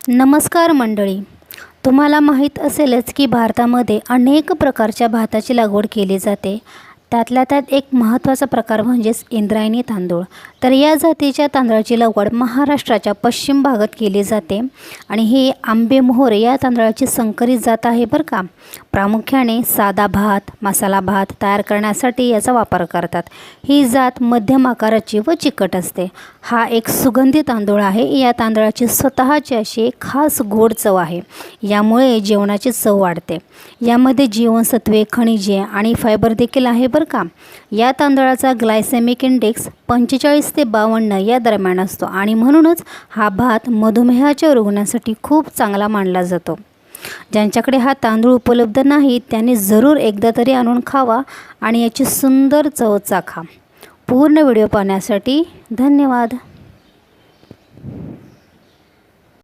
नमस्कार मंडळी. तुम्हाला माहीत असेलच की भारतामध्ये अनेक प्रकारच्या भाताची लागवड केली जाते. त्यातल्या त्यात एक महत्त्वाचा प्रकार म्हणजेच इंद्रायणी तांदूळ. तर या जातीच्या तांदळाची लागवड महाराष्ट्राच्या पश्चिम भागात केली जाते आणि ही आंबेमोहोर या तांदळाची संकरित जात आहे बरं का. प्रामुख्याने साधा भात, मसाला भात तयार करण्यासाठी याचा वापर करतात. ही जात मध्यम आकाराची व चिकट असते. हा एक सुगंधी तांदूळ आहे. या तांदळाची स्वतःची अशी एक खास गोड चव आहे. यामुळे जेवणाची चव वाढते. यामध्ये जीवनसत्वे, खनिजे आणि फायबर देखील आहे बरं का. या तांदळाचा ग्लायसेमिक इंडेक्स 45 ते 52 या दरम्यान असतो आणि म्हणूनच हा भात मधुमेहाच्या रुग्णांसाठी खूप चांगला मानला जातो. ज्यांच्याकडे हा तांदूळ उपलब्ध नाही त्यांनी जरूर एकदा तरी आणून खावा आणि याची सुंदर चव चाखा. पूर्ण व्हिडिओ पाहण्यासाठी धन्यवाद.